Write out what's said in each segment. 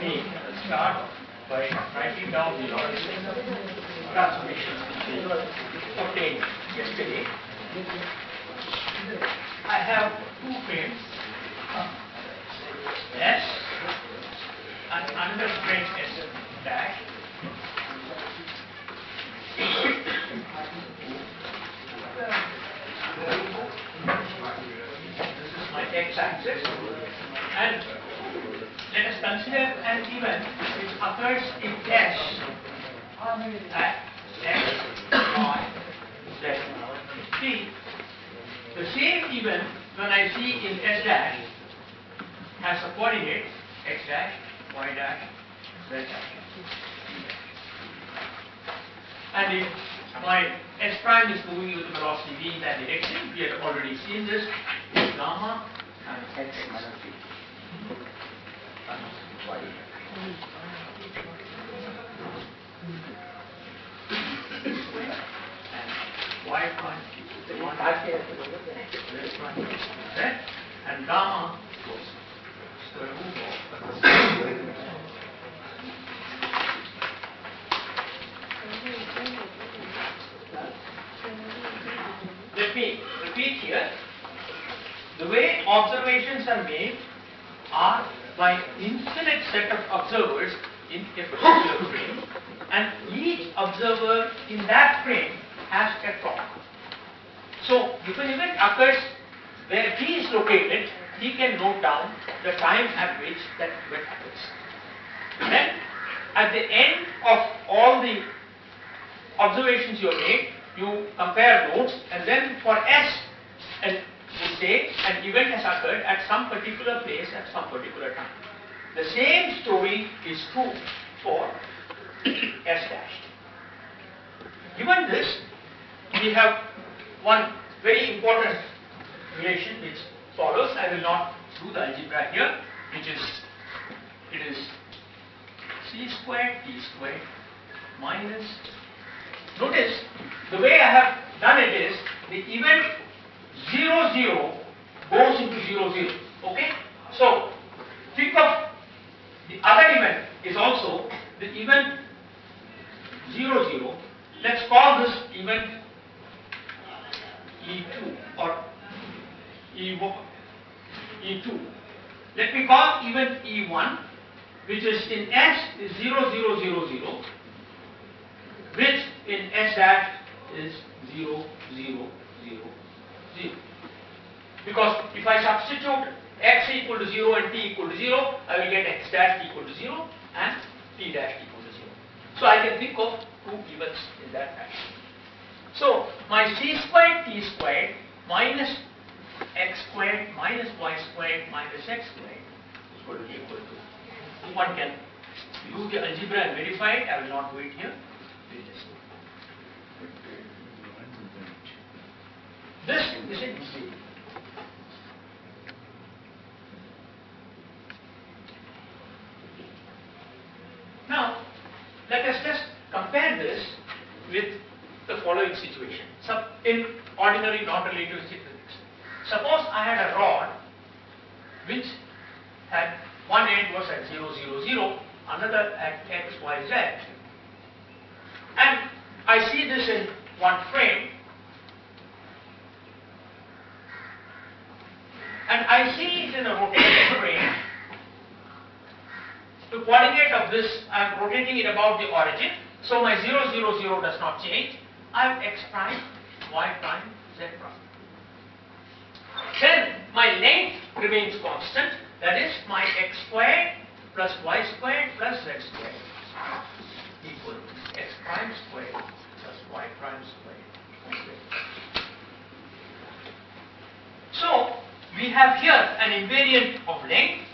me start by writing down the logical transformations which we obtained yesterday. I have two frames, S and another frame S dash. This is my x-axis, and let us consider an event which occurs in S at x, y, z, t. The same event when I see in S dash has a coordinate x dash, y dash, z dash. And if my S prime is moving with the velocity v in that direction, we have already seen this, is gamma and x minus v. And y prime, and gamma goes square root of. Let me repeat here. The way observations are made are by infinite set of observers in a particular frame, and each observer in that frame has a clock. So, if an event occurs where he is located, he can note down the time at which that event occurs. Then, at the end of all the observations you have made, you compare notes, and then for S, and you say an event has occurred at some particular place at some particular time. The same story is true for S dash. Given this, we have one very important relation which follows. I will not do the algebra here, which is, it is c squared t squared minus. Notice the way I have done it is the event 0 0 goes into 0 0. Okay? So think of the other event is also the event 0 0. Let's call this event E2 or E2. Let me call event E1, which is in S is 0 0 0 0, which in S dash is 0 0 0 0. Because if I substitute x equal to 0 and t equal to 0, I will get x dash equal to 0 and t dash equal to 0. So I can think of two events in that fashion. So my c squared t squared minus x squared minus y squared minus x squared is going to be equal to. One can use the algebra and verify it. I will not do it here. This is it. Now, let us just compare this with the following situation. In ordinary non-relativistic physics, suppose I had a rod which had one end was at 0 0 0, another at x y z, and I see this in one frame, and I see it in a rotating frame. The coordinate of this, I am rotating it about the origin, so my 0 0 0 does not change. I have x prime, y prime, z prime. Then my length remains constant, that is my x squared plus y squared plus z squared equal to x prime squared plus y prime squared. So we have here an invariant of length.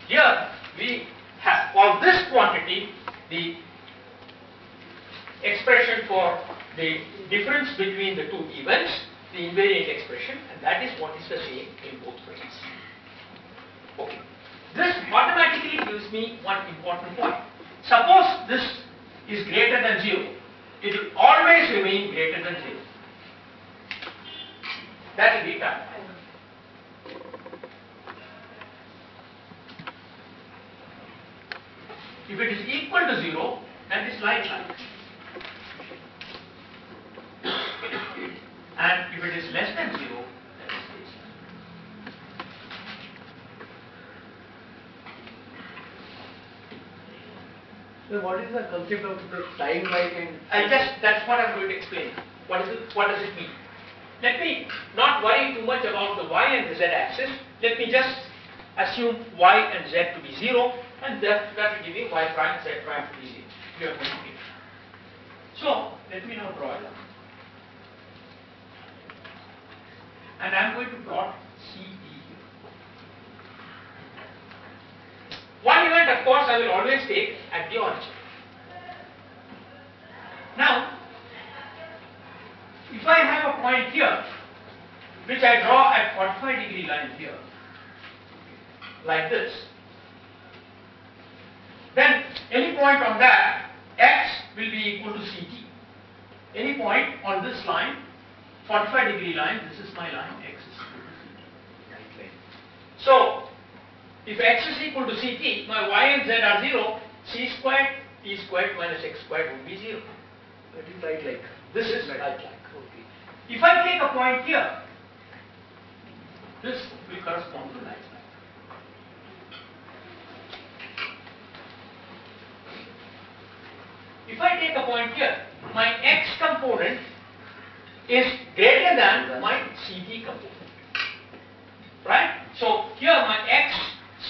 Here we have for this quantity the expression for the difference between the two events, the invariant expression, and that is what is the same in both frames. Okay. This automatically gives me one important point. Suppose this is greater than 0, it will always remain greater than 0. That will be time. If it is equal to 0, then it is like. And if it is less than 0, then it is this. So what is the concept of the time like and That's what I'm going to explain. What does it mean? Let me not worry too much about the y and the z axis. Let me just assume y and z to be 0, and that will give me y prime, z prime to be 0. You are going to get. So let me now draw it up. And I am going to plot CD here. One event, of course, I will always take at the origin. Now, if I have a point here, which I draw at 45-degree line here, like this, then any point on that, x will be equal to CT. Any point on this line, 45-degree line, this is my line, x is equal to CT. So, if x is equal to CT, my y and z are 0, c squared, t squared minus x squared would be 0. that is right like. This is right like. Okay. If I take a point here, this will correspond to right like. If I take a point here, my x component is greater than my CT component. Right? So here my x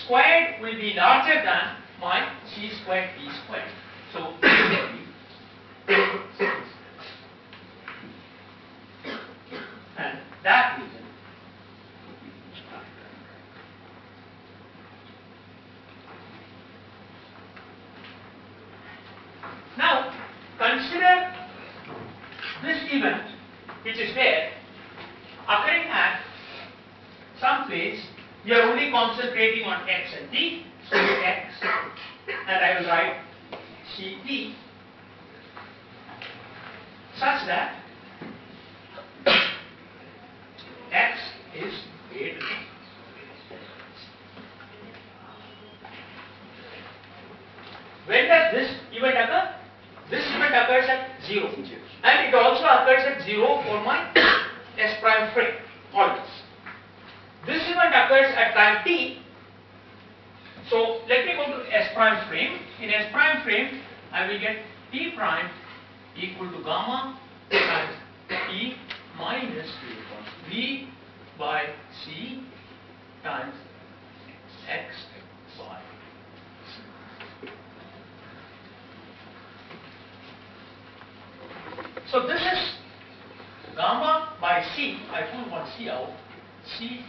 squared will be larger than my c squared t squared. So and that reason now consider this event which is there occurring at some place. We are only concentrating on x and t, so x, and I will write Ct such that x is greater than. When does this event occur? This event occurs at 0, and it also occurs at 0 for my S prime frame, always. This event occurs at time t. So let me go to S prime frame. In S prime frame, I will get t prime equal to gamma times t minus v by c times x by c. So this is gamma by c. I pull one c out. Ct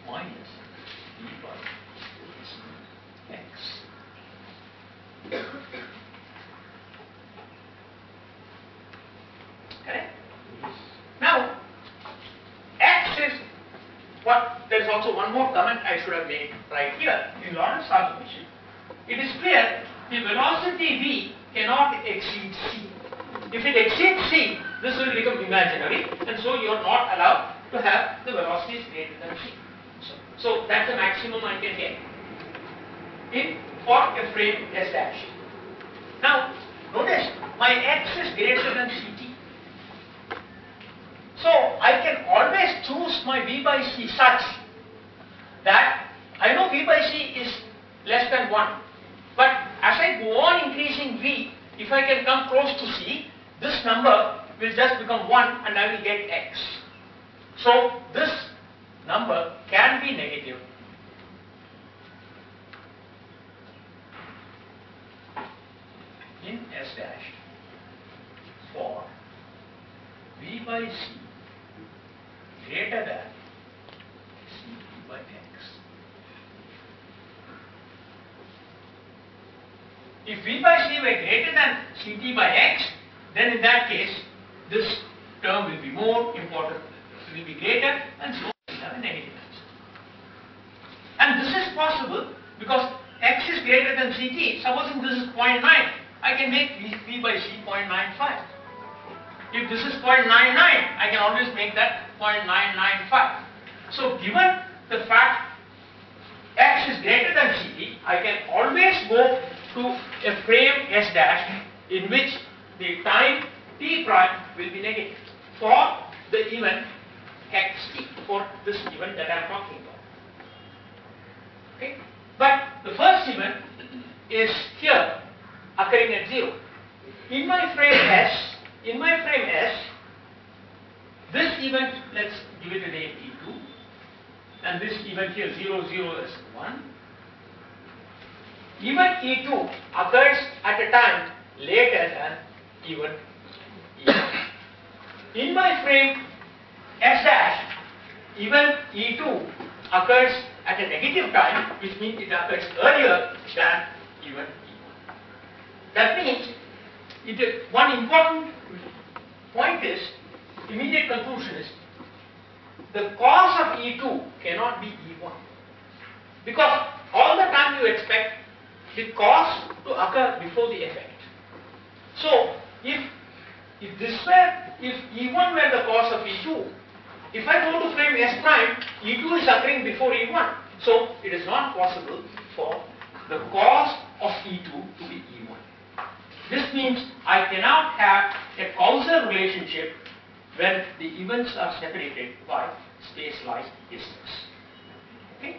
minus d by x. Correct? Now, x is what, there is also one more comment I should have made right here in Lorentz transformation. It is clear the velocity v cannot exceed c. If it exceeds c, this will become imaginary, and so you are not allowed to have the velocities greater than c. So that's the maximum I can get for a frame S dash. Now notice my x is greater than ct. So I can always choose my v by c such that I know v by c is less than 1. But as I go on increasing v, if I can come close to c, this number will just become 1 and I will get x. So this number can be negative in S dash for v by c greater than ct by x. If v by c were greater than ct by x, then in that case this term will be more important, will be greater, and so will have a negative answer. And this is possible because x is greater than ct. Supposing this is 0.9, I can make v by c 0.95. If this is 0.99, I can always make that 0.995. So given the fact x is greater than ct, I can always go to a frame S dash in which the time t prime will be negative for the event xt, for this event that I am talking about. Okay? But the first event is here occurring at 0. In my frame S, this event, let's give it a name E2, and this event here 0, 0 is 1. Event E2 occurs at a time later than event E1. In my frame S dash, event E2 occurs at a negative time, which means it occurs earlier than event E1. That means one important point is, immediate conclusion is, the cause of E2 cannot be E1, because all the time you expect the cause to occur before the effect. So if E1 were the cause of E2, if I go to frame S prime, E2 is occurring before E1. So it is not possible for the cause of E2 to be E1. This means I cannot have a causal relationship when the events are separated by space-like distance. Okay?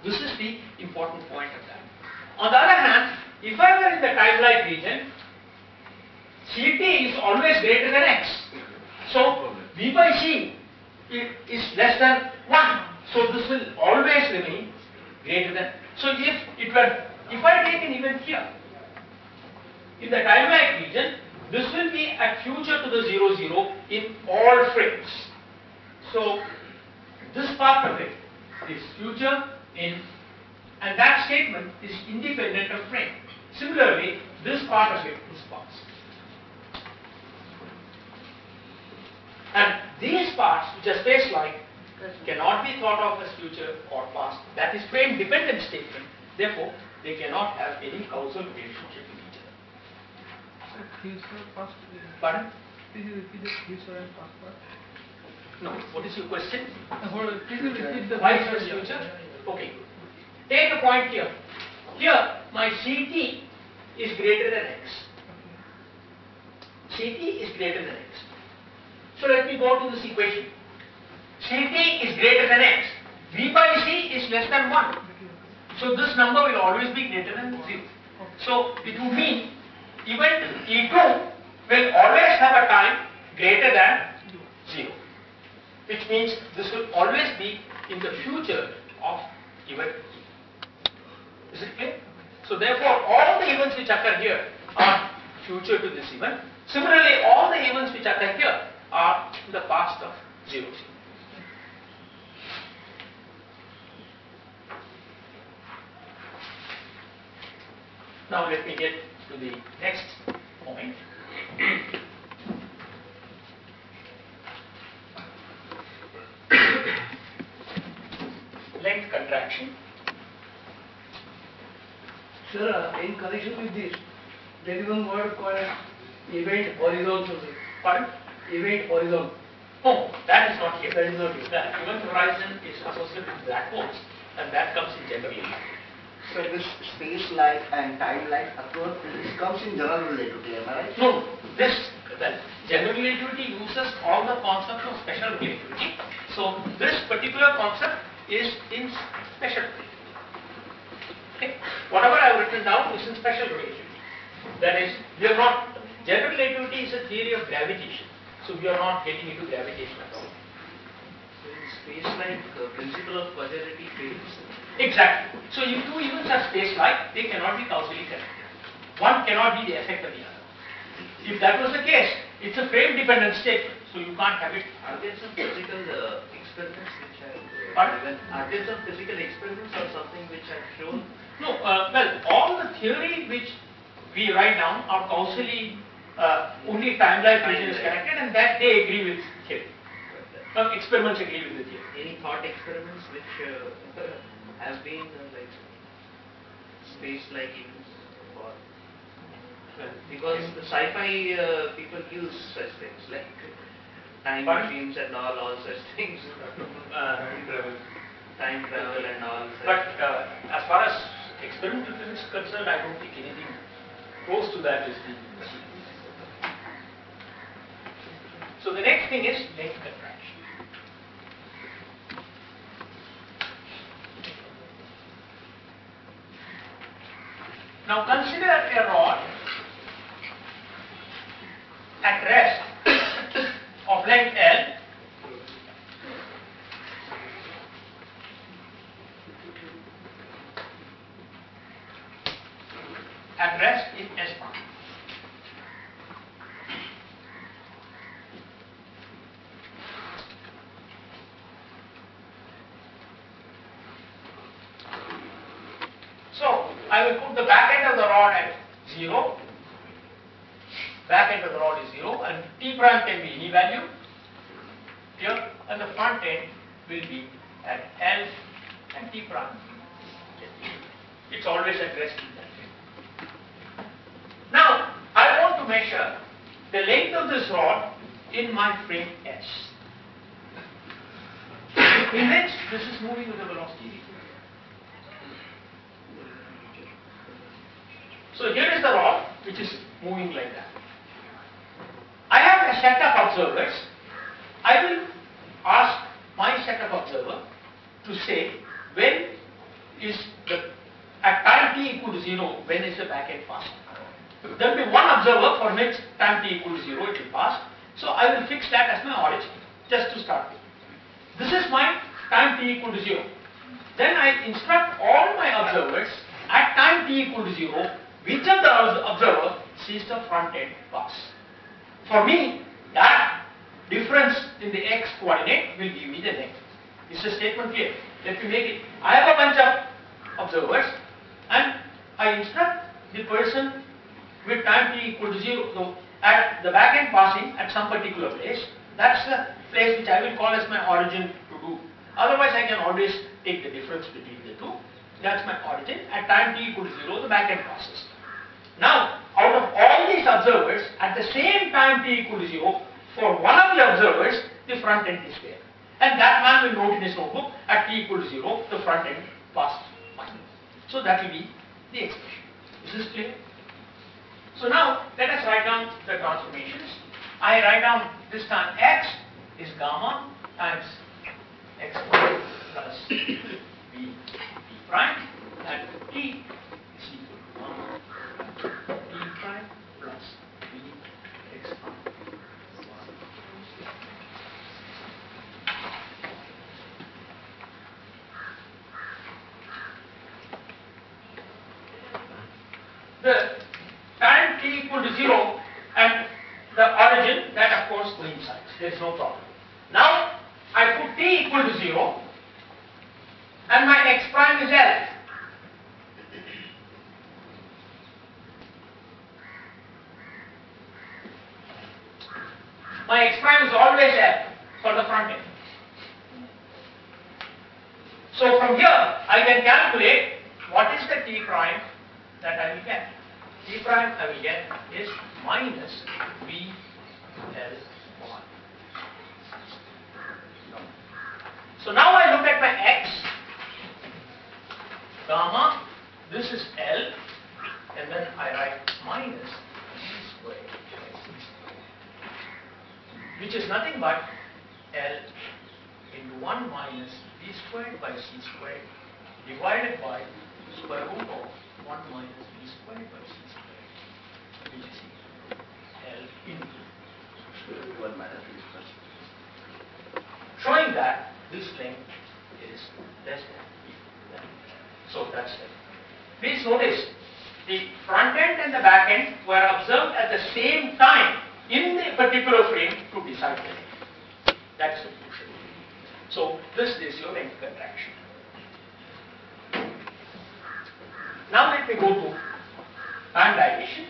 This is the important point of that. On the other hand, if I were in the time-like region, Ct is always greater than x. So V by C is less than 1. So this will always remain greater than. So if I take an event here, in the time-like region, this will be at future to the 0, 0 in all frames. So this part of it is future in, and that statement is independent of frame. Similarly, this part of it is past. And these parts, which are space-like, cannot be thought of as future or past. That is frame-dependent statement. Therefore, they cannot have any causal relationship with each other. Future, past. Pardon? Please repeat the future and past part. No. What is your question? Please repeat the Why is future? Okay. Take a point here. Here, my Ct is greater than x. Ct is greater than x. So let me go to this equation. Ct is greater than x. V by c is less than 1. So this number will always be greater than 0. So it would mean event E2 will always have a time greater than 0. Which means this will always be in the future of event E. Is it clear? So therefore all the events which occur here are future to this event. Similarly, all the events which occur here are in the past of 0, 0. Now let me get to the next point. Length contraction. Sir, in connection with this, there is one word called event horizon. Pardon? Event horizon. Oh, that is not here. That is not here. The event horizon is associated with black holes, and that comes in general relativity. So this space life and time life occur, this comes in general relativity, am I right? No, this, well, general relativity uses all the concepts of special relativity. So this particular concept is in special relativity. Okay. Whatever I have written down is in special relativity. That is, we are not, general relativity is a theory of gravitation. So we are not getting into gravitation at all. So in space-like, the principle of causality fails. Exactly. So if two events are space-like, they cannot be causally connected. One cannot be the effect of the other. If that was the case, it's a frame-dependent statement. So you can't have it. Are there some physical experiments which have Pardon? given? Are there some physical experiments or something which have shown? No, well, all the theory which we write down are causally only time-like region is connected, and that they agree with theory. Experiments agree with the theory. Any thought experiments which have been like space-like events? Or, because the sci-fi people use such things like time Pardon? machines and all such things. Time travel and all such. But as far as experimental physics is concerned, I don't think anything close to that is being achieved. So the next thing is length contraction. Now consider a rod at rest of length L at rest in S prime. So I will put the back end of the rod at 0. Back end of the rod is 0 and T prime can be any value here, and the front end will be at L and T prime. It's always at rest in that way. Now I want to measure the length of this rod in my frame S, in which this is moving with a velocity v. So here is the rod which is moving like that. I have a set of observers. I will ask my set of observer to say when is the, at time t equal to 0, when is the back end passing. There will be one observer for which time t equal to 0 it will pass. So I will fix that as my origin just to start with. This is my time t equal to 0. Then I instruct all my observers at time t equal to 0 which of the observer sees the front end pass. For me, that difference in the x coordinate will give me the length. Is the statement clear? Let me make it. I have a bunch of observers and I instruct the person with time t equal to 0, so at the back end passing at some particular place. That's the place which I will call as my origin to do. Otherwise I can always take the difference between the two. That's my origin. At time t equal to 0, the back end passes. Now, out of all these observers, at the same time t equal to 0, for one of the observers, the front end is there. And that man will note in his notebook, at t equal to 0, the front end passes fine. So that will be the expression. Is this clear? So now, let us write down the transformations. I write down this time x is gamma times x plus b prime, and t is equal to gamma t prime plus b x prime. The time t equal to 0 and the origin, that of course coincides. There is no problem. Now I put t equal to 0 and my x prime is L. My x prime is always L for the front end. So from here I can calculate what is the t prime that I will get. T prime I will get is minus v L1. So now I look at my x, gamma, this is L, and then I write minus v squared by c squared, which is nothing but L into 1 minus v squared by c squared divided by square root of 1 minus v squared by c squared, which is L into 1 minus v squared. showing that this length is less than equal to that. So that's it. Please notice the front end and the back end were observed at the same time in the particular frame to decide the length. That's the crucial. So this is your length contraction. Now let me go to time dilation.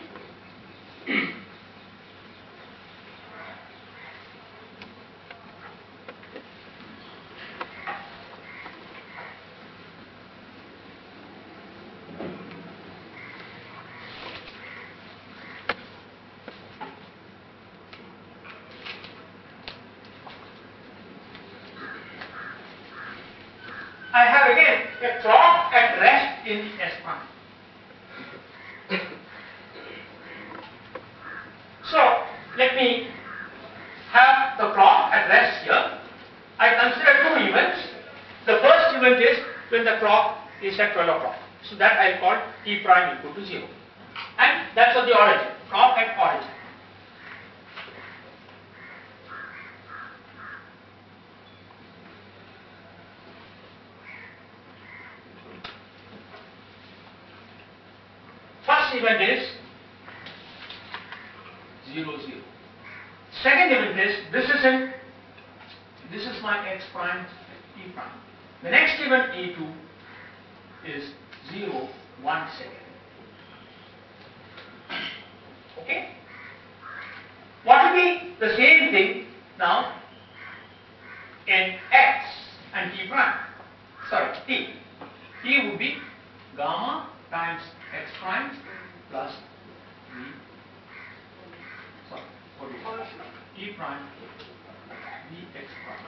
I have again a clock at rest in S prime. So let me have the clock at rest here. I consider two events. The first event is when the clock is at 12 o'clock. So that I call T prime equal to 0. And that's at the origin, clock at origin. First event is 0, 0. Second event is, this is my x prime, t prime. The next event A2 is 0, 1 second. Okay? What will be the same thing now in x and t prime? Sorry, t. T would be gamma times x prime plus v. Sorry, what do you call it? T prime vx prime,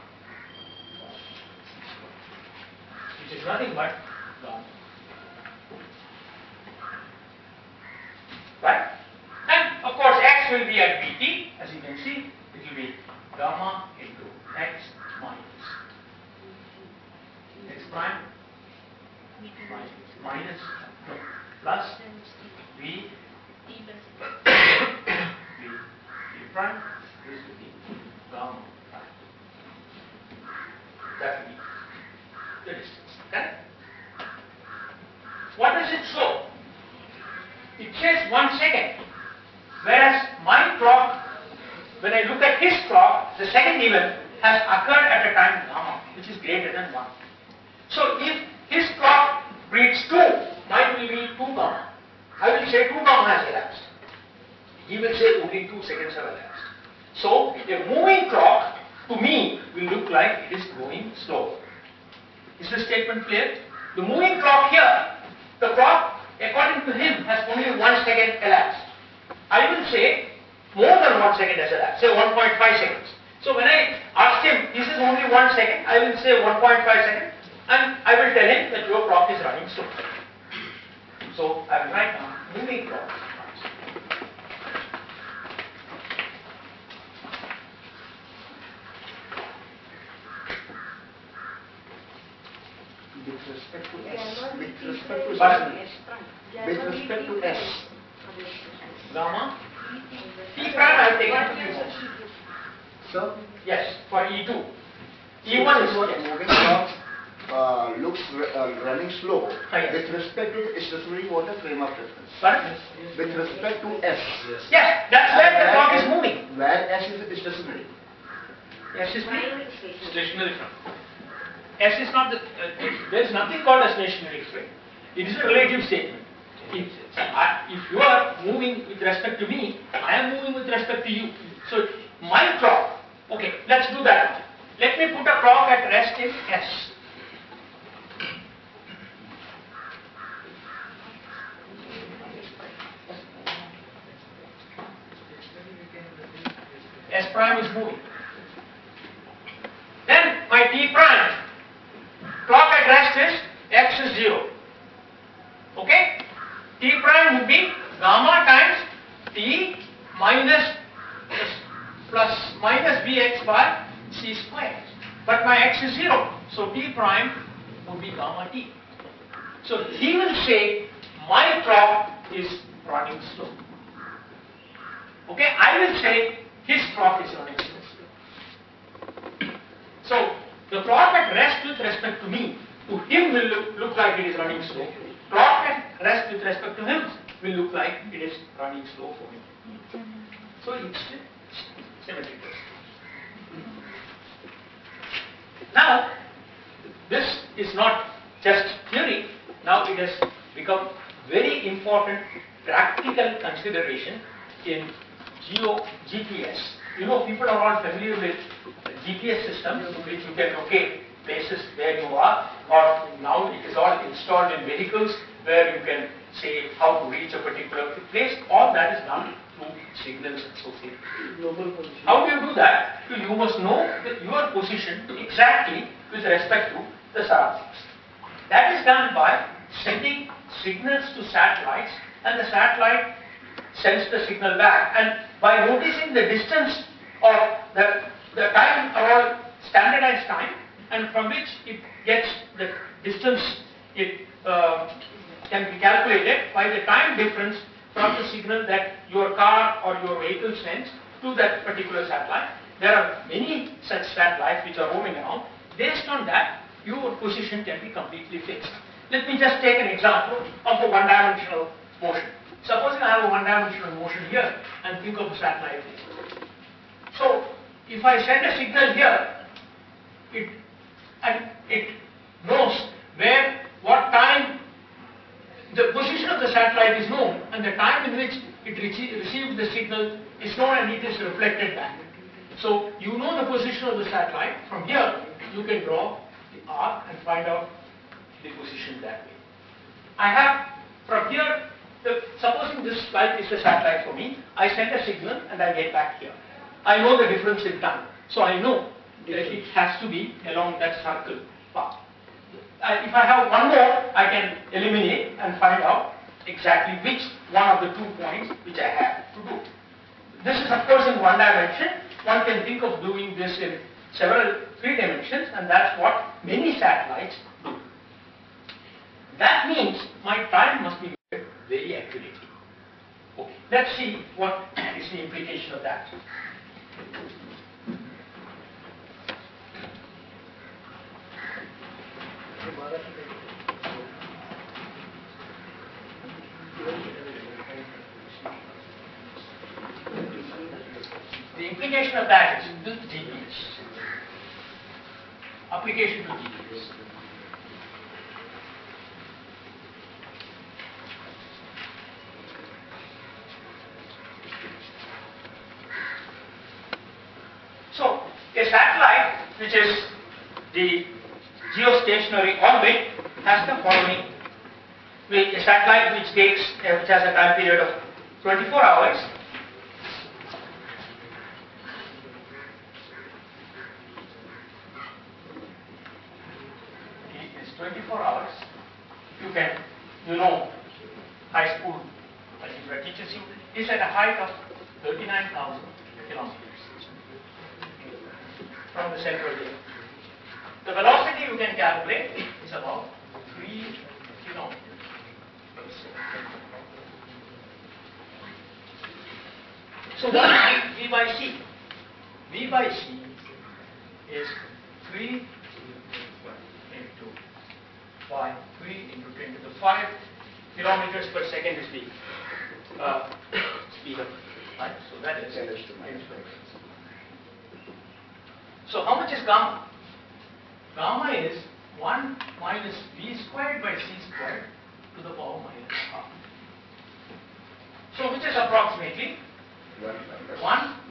which is nothing but gamma. Right? And of course x will be at Vt, as you can see, it will be gamma into x minus x prime minus no, plus v v prime is to be gamma prime. That will be the distance. Correct? What does it show? It says 1 second. Whereas my clock, when I look at his clock, the second event has occurred at a time gamma, which is greater than 1. So if his clock reads 2, mine will be 2 gamma. I will say 2 gamma has elapsed. He will say only 2 seconds have elapsed. So a moving clock to me will look like it is going slow. Is the statement clear? The moving clock here, the clock according to him has only 1 second elapsed. I will say more than 1 second has elapsed, say 1.5 seconds. So when I ask him, this is only 1 second, I will say 1.5 seconds and I will tell him that your clock is running slow. So I will write down moving clock. With respect to S. With respect to Pardon? With respect to S. Gamma T prime I have taken to use. So, Yes, for E2. E1 E1 is is what yes. moving clock looks running slow. Yes. With respect to the stationary what a frame of reference. Pardon? With respect to S. Yes, that's where the clock is moving. Where S is stationary. S is stationary frame. S is not the, there is nothing called a stationary frame. It is a relative statement. If you are moving with respect to me, I am moving with respect to you. So my clock, okay, let's do that. Let me put a clock at rest in S. S prime is moving. Then my T prime, clock at rest is X is 0. Okay? T prime would be gamma times T minus plus minus Vx by C squared. But my X is 0. So T prime would be gamma T. So he will say my clock is running slow. Okay? I will say his clock is running slow. So the clock at rest with respect to me, to him will look like it is running slow. Clock at rest with respect to him will look like it is running slow for me. So it's symmetrical. Now, this is not just theory. Now it has become very important practical consideration in GPS. You know, people are all familiar with GPS systems in which you can locate places where you are, or now it is all installed in vehicles where you can say how to reach a particular place. All that is done through signals associated. Global position. How do you do that? So you must know that your position exactly with respect to the surroundings. That is done by sending signals to satellites, and the satellite sends the signal back. And by noticing the distance of the time around standardized time, and from which it gets the distance, it can be calculated by the time difference from the signal that your car or your vehicle sends to that particular satellite. There are many such satellites which are roaming around. Based on that, your position can be completely fixed. Let me just take an example of a one-dimensional motion. Supposing I have a one-dimensional motion here and think of a satellite. So, if I send a signal here, it knows what time the position of the satellite is known, and the time in which it receives the signal is known, and it is reflected back. So you know the position of the satellite. From here you can draw the arc and find out the position that way. I have from here, supposing this light is a satellite for me, I send a signal and I get back here. I know the difference in time, so I know that it has to be along that circle path. If I have one more, I can eliminate and find out exactly which one of the 2 points which I have to do. This is of course in one dimension. One can think of doing this in several 3 dimensions, and that's what many satellites do. That means my time must be measured very accurately. Okay, let's see what is the implication of that. The implication of that is with GPS. Application to GPS. So, a satellite which is the geostationary orbit has the following. A satellite which has a time period of 24 hours. It is 24 hours. You know, high school algebra teaches you, is at a height of 39,000 kilometers from the center of the Earth. The velocity you can calculate is about 3 kilometers per second. So what is V by C? V by C is 3 into 5, 3 into 10 to the 5 kilometers per second is the speed of light. So that is 10 to the 5. So how much is gamma? Gamma is 1 minus v squared by c squared to the power minus half. So which is approximately 1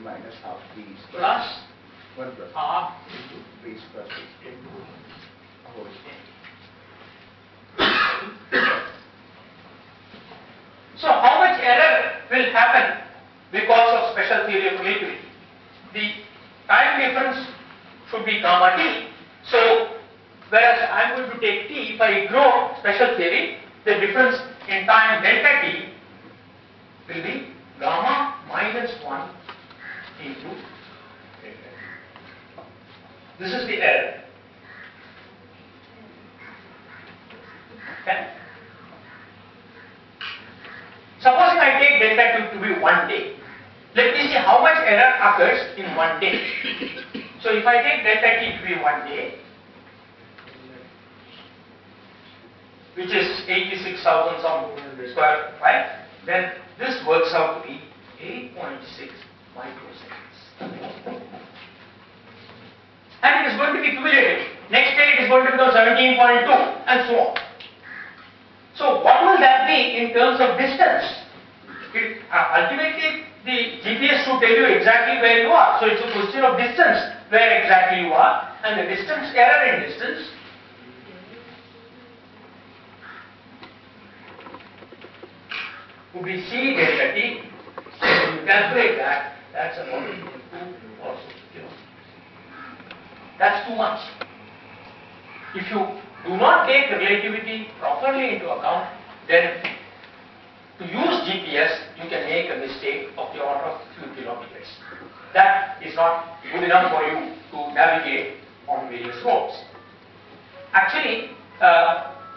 minus half v squared plus 1 plus half into v squared into whole So how much error will happen because of special theory of relativity? The time difference should be gamma t. So whereas I am going to take t, if I ignore special theory, the difference in time delta t will be gamma minus 1 into delta t. This is the error. Okay. Supposing I take delta t to be 1 day. Let me see how much error occurs in 1 day. So if I take delta t to be 1 day, which is 86,000 some square, right? Then this works out to be 8.6 microseconds. And it is going to be cumulative. Next day it is going to become 17.2 and so on. So what will that be in terms of distance? Ultimately the GPS should tell you exactly where you are. So it's a question of distance, where exactly you are, and the distance, error in distance would be c delta t. So when you calculate that, that's about 2 or so kilometers. That's too much. If you do not take relativity properly into account, then to use GPS, you can make a mistake of the order of few kilometers. That is not good enough for you to navigate on various roads. Actually,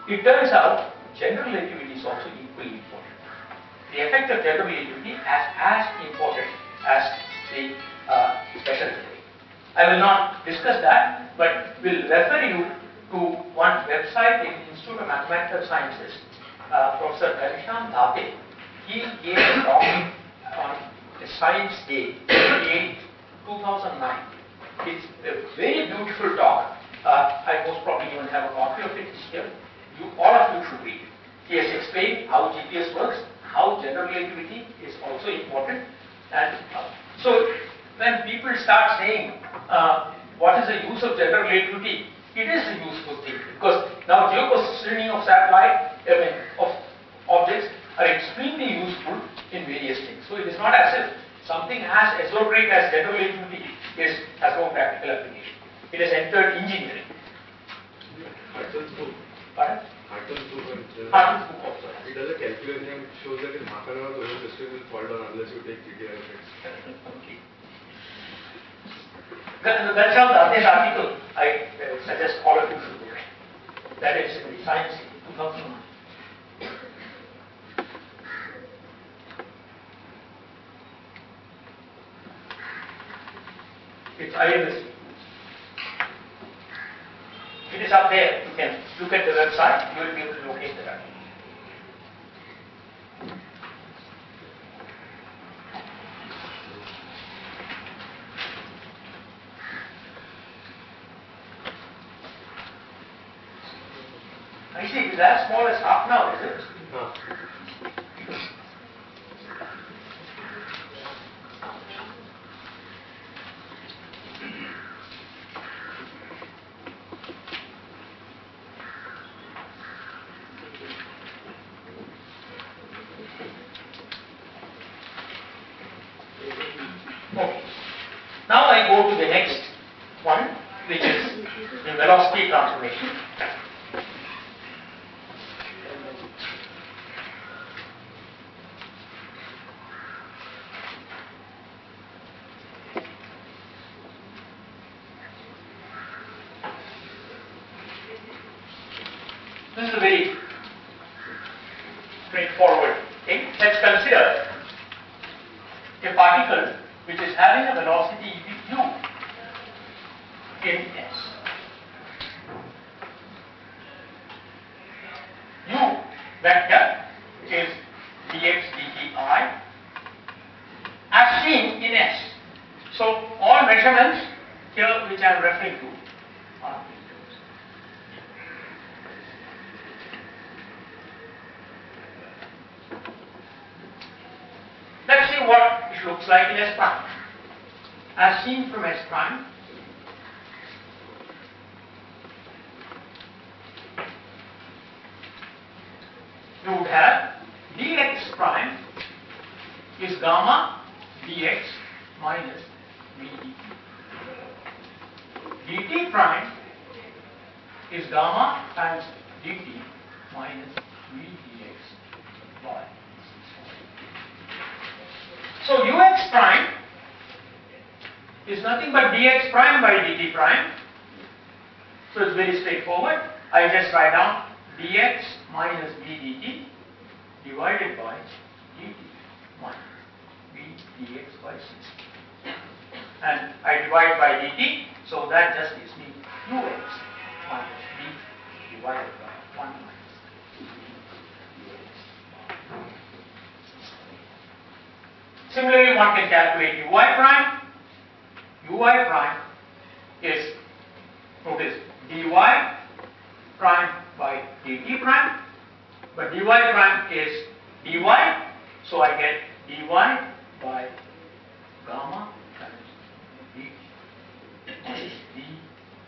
it turns out general relativity is also equally important. The effect of general relativity is as important as the special relativity. I will not discuss that, but will refer you to one website in Institute of Mathematical Sciences. Professor Ghanshyam Dhate, he gave a talk on a science day, 2009. It's a very beautiful talk. I most probably even have a copy of it here. All of you should read it. He has explained how GPS works, how general relativity is also important, and so when people start saying what is the use of general relativity, it is a useful thing because now geopositioning of of objects are extremely useful in various things. So it is not as if something as esoteric as general relativity has no practical application. It has entered engineering. Harton's book. Pardon? Harton's book. Harton's book also. It does a calculation and shows that in half an hour the whole system will fall down unless you take GTI effects. Okay. That's how the article I suggest all of you should read. That is in the Science 2001. It's IMSC. It is up there. You can look at the website. You will be able to locate the article. I see. It is as small as half an hour, is it? Okay. Now I go to the next one, which is the velocity transformation. This is a very straightforward thing. Let's consider a particle which is having a velocity u in s. U vector is dx dt I as seen in s. So all measurements here which I am referring to are let's see what it looks like in S prime. As seen from S prime, you would have dx prime is gamma dx minus v dt. dt prime is gamma times dt minus v dx by. So ux prime is nothing but dx prime by dt prime. So it's very straightforward. I just write down dx minus v dt divided by dt minus v dx by 6. And I divide by dt, so that just gives me ux minus v divided by 1 minus. Similarly, one can calculate ui prime. Ui prime is, notice, dy prime by dt prime, but dy prime is dy, so I get dy by gamma times dt minus v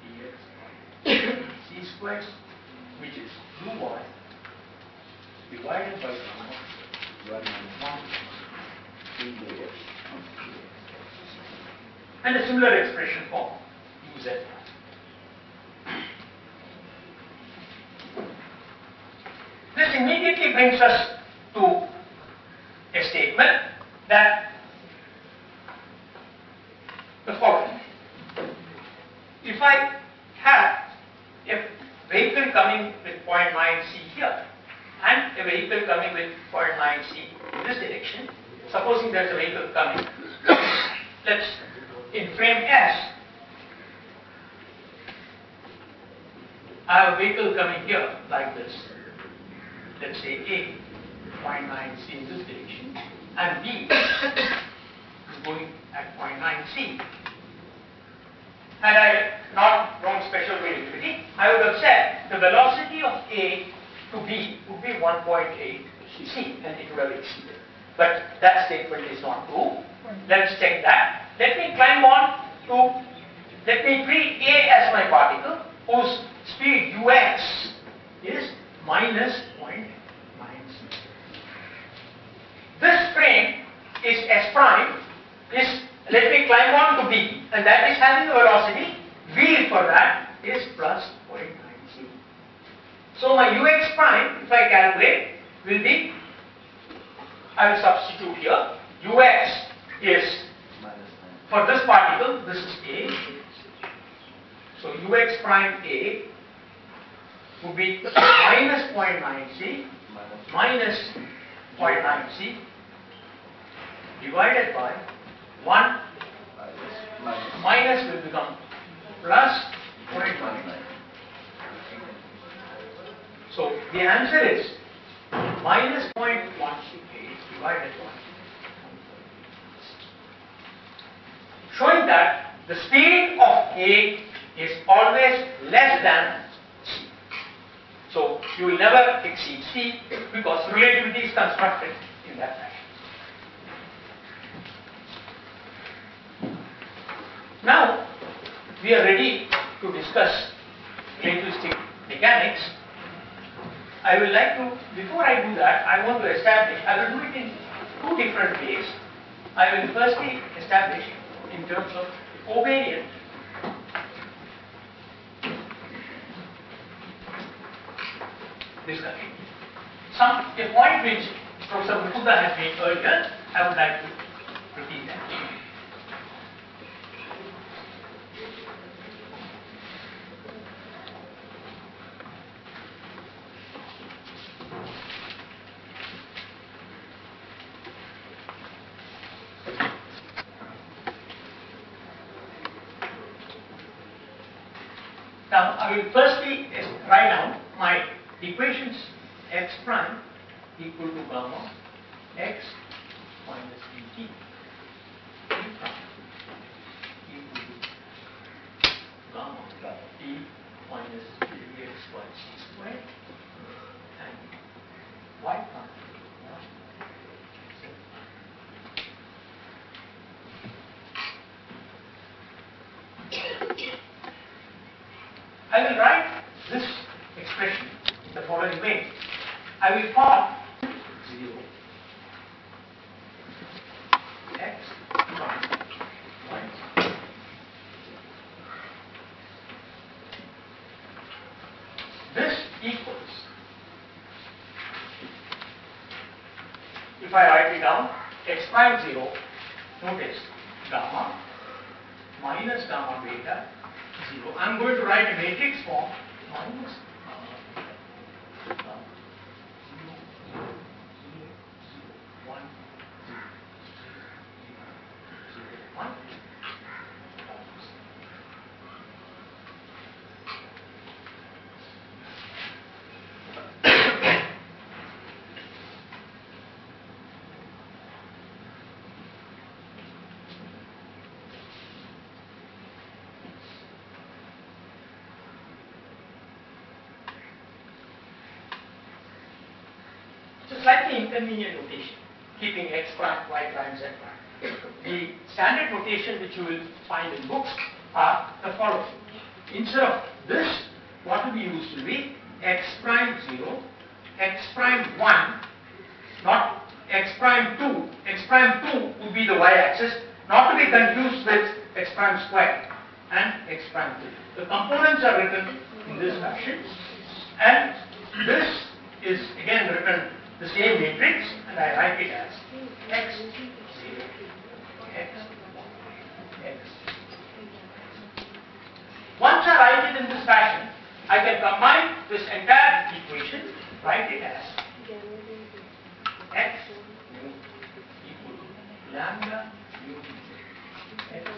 dx by c squared, which is ui divided by gamma divided by 1. And a similar expression for uz. Let's immediately immediately brings us to a statement that the following. If I have a vehicle coming with 0.9 C here and a vehicle coming with 0.9 C in this direction, supposing there is a vehicle coming, let's in frame S, I have a vehicle coming here like this, let's say A, 0.9 C in this direction, and B is going at 0.9 C. Had I not known special relativity, I would have said the velocity of A to B would be 1.8 C, and it would have exceeded. But that statement is not true. Let's check that. Let me climb on to, let me treat A as my particle, whose speed ux is minus 0.9 C. This frame is S prime, let me climb on to B, and that is having a velocity. V for that is plus 0.9 C. So my ux prime, if I calculate, will be, I will substitute here, ux is, for this particle, this is A. So ux prime A would be minus 0.9 C minus 0.9 C divided by 1 minus will become plus 0.9. So the answer is minus 0.1 divided by 1. Showing that the speed of A is always less than C. So you will never exceed C because relativity is constructed in that fashion. Now we are ready to discuss relativistic mechanics. I would like to, before I do that, I want to establish, I will do it in two different ways. I will firstly establish in terms of covariant discussion. A point which Professor Mukunda has made earlier, I would like to repeat that. Now, I will firstly write down my equations x prime equal to gamma x minus dt, d prime equal to gamma d minus dx by c squared, and y prime I will write this expression in the following way. I will form 0 x prime y. This equals, if I write it down, x prime 0, notice gamma minus gamma beta 0. I am going to write a matrix form minus gamma 0, 0, 0, 1, 0, 0, 1. It's a slightly inconvenient notation, keeping x prime, y prime, z prime. The standard notation which you will find in books are the following. Instead of this, what will be used will be x prime 0, x prime 1, not x prime 2. X prime 2 would be the y-axis, not to be confused with x prime square, and x prime 3. The components are written in this fashion, and this is again written the same matrix, and I write it as x 0 x x. Once I write it in this fashion, I can combine this entire equation, write it as x mu equal to lambda mu x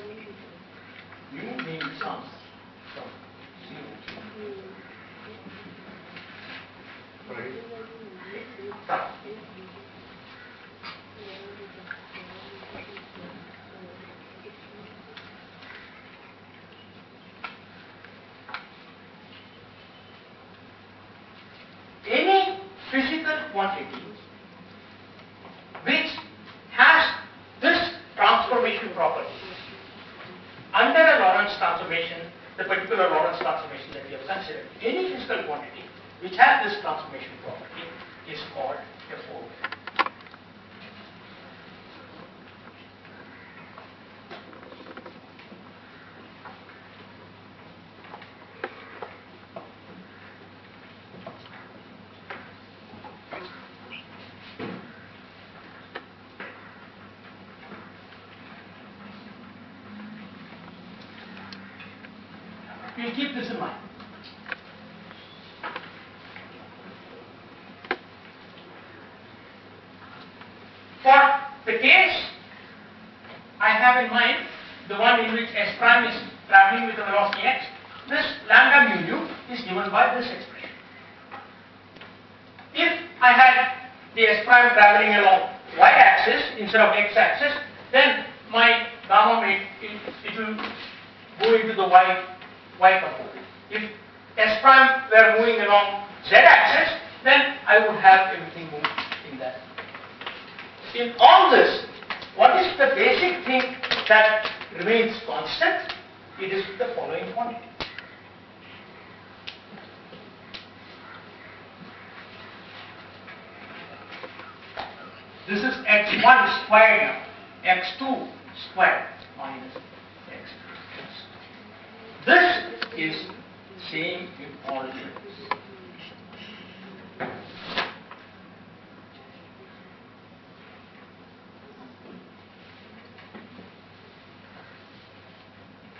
mu being sum from 0 to from. Any physical quantity which has this transformation property under a Lorentz transformation, the particular Lorentz transformation that we have considered, any physical quantity which has this transformation property is called a four wave. You keep this in mind. For the case I have in mind, the one in which S prime is traveling with a velocity x, this lambda mu nu is given by this expression. If I had the S prime traveling along y axis instead of x axis, then my gamma may it will go into the y component. If S prime were moving along z axis, then I would have everything move in that. In all this, what is the basic thing that remains constant? It is the following quantity. This is x1 squared now, x2 squared minus x2. This is same in all terms.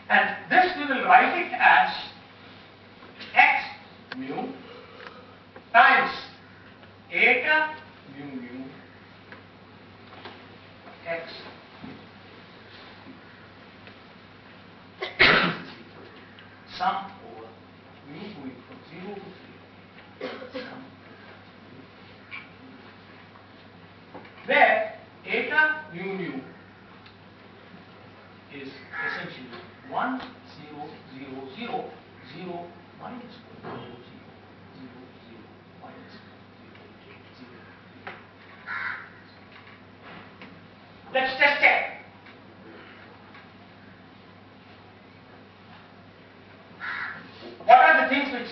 And this we will write it as x mu times eta mu mu x. Sum over mu going from 0 to 3. Sum. Where eta mu mu is essentially 1 0 0 0 0 minus 0 0 0 0 minus 0 0. Let's just check. What are the things which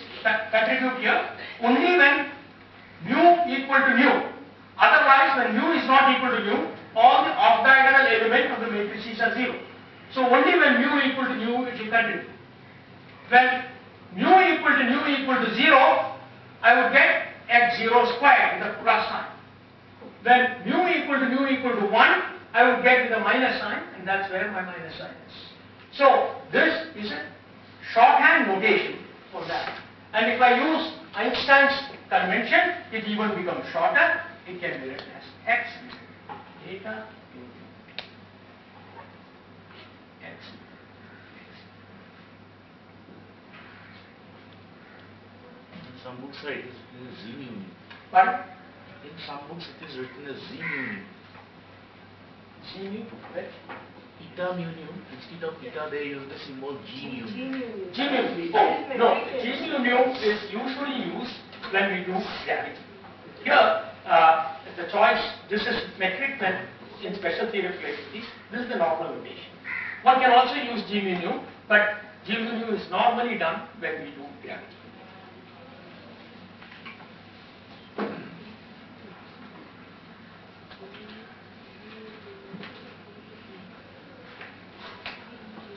contribute here? Only when mu equal to mu. Otherwise, when mu is not equal to mu, all the off-diagonal elements of the matrices are 0. So only when mu equal to mu it will continue. When mu equal to 0, I would get x0 squared with a plus sign. When mu equal to 1, I would get with a minus sign, and that's where my minus sign is. So this is a shorthand notation for that. And if I use Einstein's convention, it even becomes shorter. It can be written as x eta mu x. In some books, right, it is written as z mu. Pardon? In some books, it is written as z mu. G mu, right? Eta mu nu. Instead of eta, they use the symbol g mu. G mu. Oh, no. G mu is usually used when we do gravity. Here, the choice, this is metric when in special theory of relativity, this is the normal notation. One can also use G mu, but G mu is normally done when we do gravity.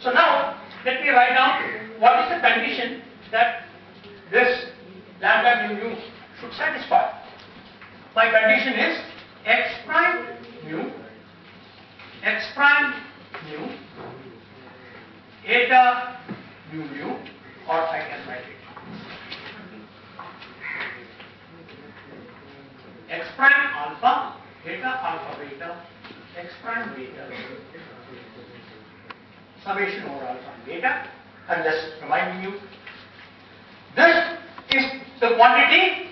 So now, let me write down what is the condition that this lambda mu should satisfy. my condition is x prime mu eta mu mu, or I can write it x prime alpha beta x prime beta summation over alpha and beta. I'm just reminding you, this is the quantity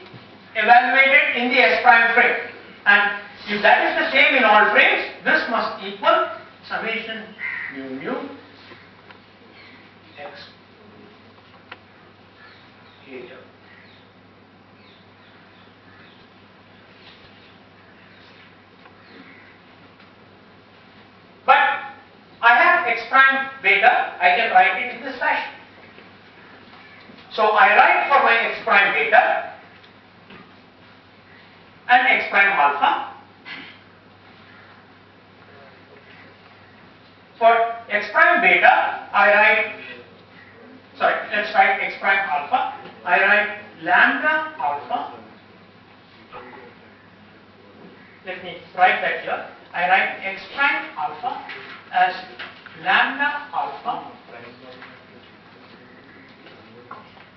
evaluated in the S prime frame, and if that is the same in all frames, this must equal summation mu x eta. But I have x prime beta, I can write it in this fashion. So I write for my x prime beta and x prime alpha. For x prime beta, let's write x prime alpha. I write lambda alpha. Let me write that here. I write x prime alpha as lambda alpha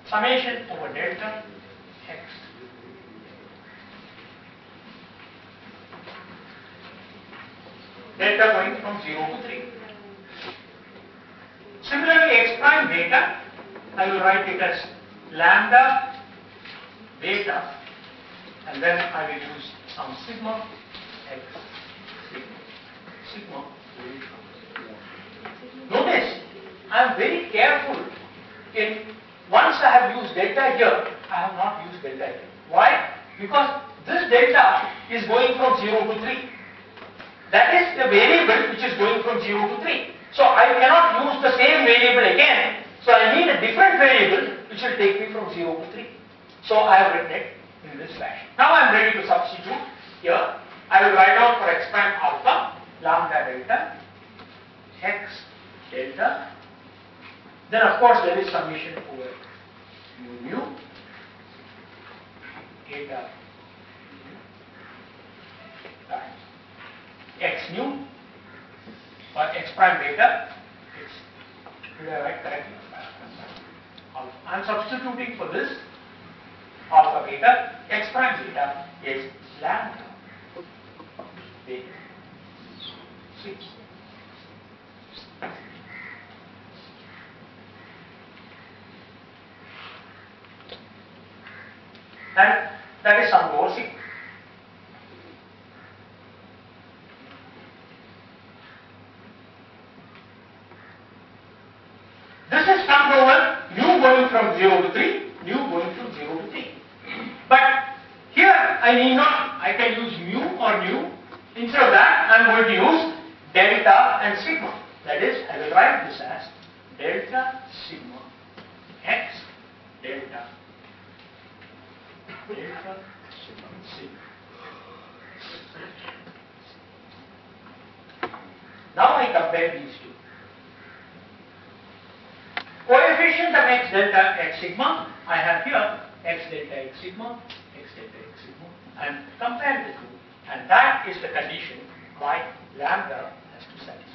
summation over delta x. Delta going from 0 to 3. Similarly, x prime beta, I will write it as lambda beta, and then I will use some sigma x sigma. Notice, I am very careful in once I have used delta here, I have not used delta here. Why? Because this delta is going from 0 to 3. That is the variable which is going from 0 to 3. So I cannot use the same variable again. So I need a different variable which will take me from 0 to 3. So I have written it in this fashion. Now I am ready to substitute here. I will write out for x prime alpha lambda delta x delta. Then of course there is summation over mu eta times x nu or x prime beta. Did I write correctly? I am substituting for this alpha beta. X prime beta is lambda beta 6. And that is sum over sigma. This is summed over mu going from 0 to 3, mu going from 0 to 3. But here I need not, I can use mu or nu. Instead of that, I am going to use delta and sigma. That is, I will write this as delta sigma x delta sigma. Now I compare these two. Coefficient of x delta x sigma, I have here x delta x sigma, and compare the two, and that is the condition why lambda has to satisfy.